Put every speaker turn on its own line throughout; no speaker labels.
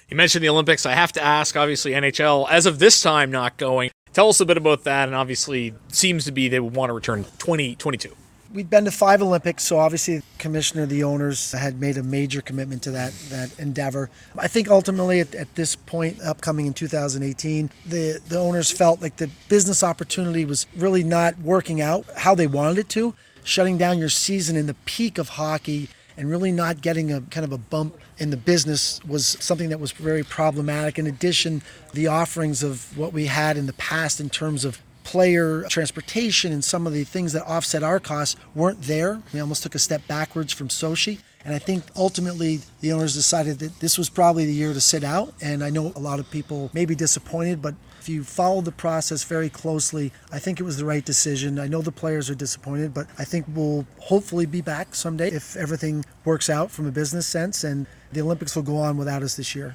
You mentioned the Olympics. I have to ask, obviously, NHL, as of this time, not going. Tell us a bit about that, and obviously seems to be they would want to return 2022.
We'd been to 5 Olympics, so obviously the commissioner, the owners had made a major commitment to that endeavor. I think ultimately at this point, upcoming in 2018, the owners felt like the business opportunity was really not working out how they wanted it to. Shutting down your season in the peak of hockey and really not getting a kind of a bump in the business was something that was very problematic. In addition, the offerings of what we had in the past in terms of player transportation and some of the things that offset our costs weren't there. We almost took a step backwards from Sochi. And I think ultimately the owners decided that this was probably the year to sit out. And I know a lot of people may be disappointed, but if you follow the process very closely, I think it was the right decision. I know the players are disappointed, but I think we'll hopefully be back someday if everything works out from a business sense, and the Olympics will go on without us this year.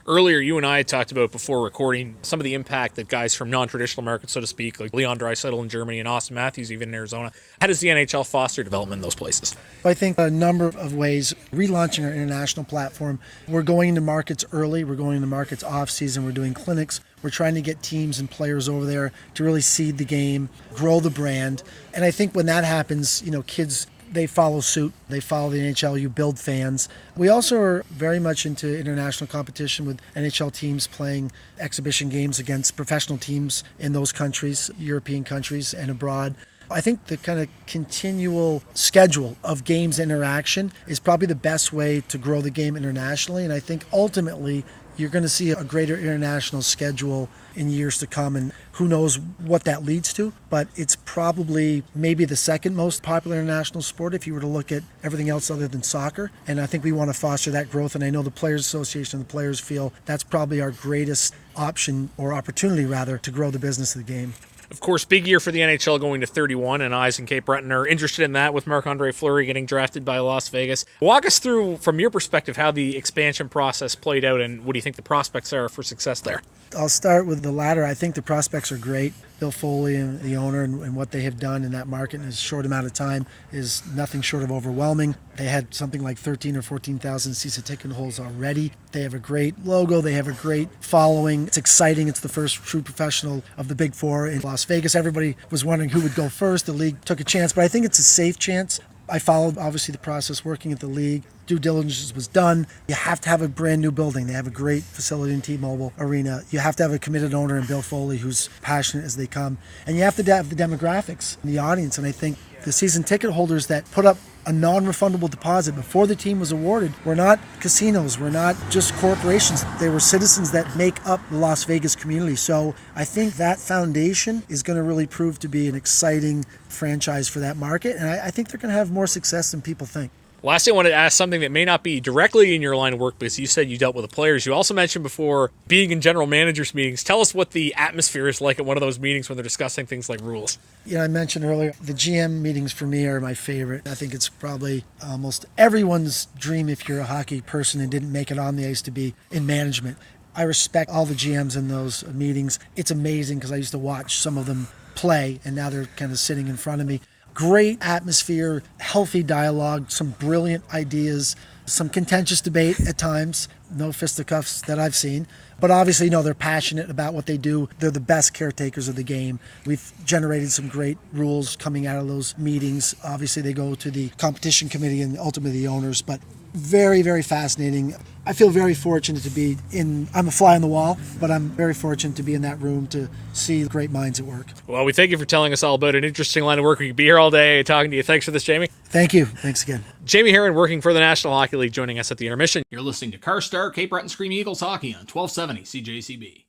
Earlier, you and I had talked about, before recording, some of the impact that guys from non-traditional markets, so to speak, like Leon Draisaitl in Germany and Austin Matthews even in Arizona. How does the NHL foster development in those places?
I think a number of ways. Relaunching our international platform. We're going into markets early. We're going into markets off-season. We're doing clinics. We're trying to get teams and players over there to really seed the game, grow the brand. And I think when that happens, kids, they follow suit. They follow the NHL. You build fans. We also are very much into international competition with NHL teams playing exhibition games against professional teams in those countries, European countries, and abroad. I think the kind of continual schedule of games interaction is probably the best way to grow the game internationally. And I think ultimately you're going to see a greater international schedule in years to come, and who knows what that leads to. But it's probably maybe the second most popular international sport if you were to look at everything else other than soccer. And I think we want to foster that growth. And I know the Players Association and the players feel that's probably our greatest option, or opportunity rather, to grow the business of the game.
Of course, big year for the NHL going to 31, and eyes in Cape Breton are interested in that with Marc-Andre Fleury getting drafted by Las Vegas. Walk us through, from your perspective, how the expansion process played out, and what do you think the prospects are for success there?
I'll start with the latter. I think the prospects are great. Bill Foley and the owner and what they have done in that market in a short amount of time is nothing short of overwhelming. They had something like 13 or 14,000 season ticket holders already. They have a great logo. They have a great following. It's exciting. It's the first true professional of the Big Four in Las Vegas. Everybody was wondering who would go first. The league took a chance, but I think it's a safe chance. I followed, obviously, the process working at the league. Due diligence was done. You have to have a brand new building. They have a great facility in T-Mobile Arena. You have to have a committed owner in Bill Foley who's passionate as they come. And you have to have the demographics in the audience. And I think the season ticket holders that put up a non-refundable deposit before the team was awarded were not casinos, were not just corporations. They were citizens that make up the Las Vegas community. So I think that foundation is going to really prove to be an exciting franchise for that market. And I think they're going to have more success than people think.
Lastly, I wanted to ask something that may not be directly in your line of work, because you said you dealt with the players. You also mentioned before being in general managers' meetings. Tell us what the atmosphere is like at one of those meetings when they're discussing things like rules.
I mentioned earlier, the GM meetings for me are my favorite. I think it's probably almost everyone's dream if you're a hockey person and didn't make it on the ice to be in management. I respect all the GMs in those meetings. It's amazing because I used to watch some of them play, and now they're kind of sitting in front of me. Great atmosphere, healthy dialogue, some brilliant ideas, some contentious debate at times, no fisticuffs that I've seen. But obviously, they're passionate about what they do. They're the best caretakers of the game. We've generated some great rules coming out of those meetings. Obviously, they go to the competition committee and ultimately the owners, but very, very fascinating. I feel very fortunate to be I'm a fly on the wall, but I'm very fortunate to be in that room to see great minds at work.
Well, we thank you for telling us all about an interesting line of work. We could be here all day talking to you. Thanks for this, Jamey.
Thank you. Thanks again.
Jamey Horan, working for the National Hockey League, joining us at the intermission. You're listening to Carstar Cape Breton Scream Eagles Hockey on 1270 CJCB.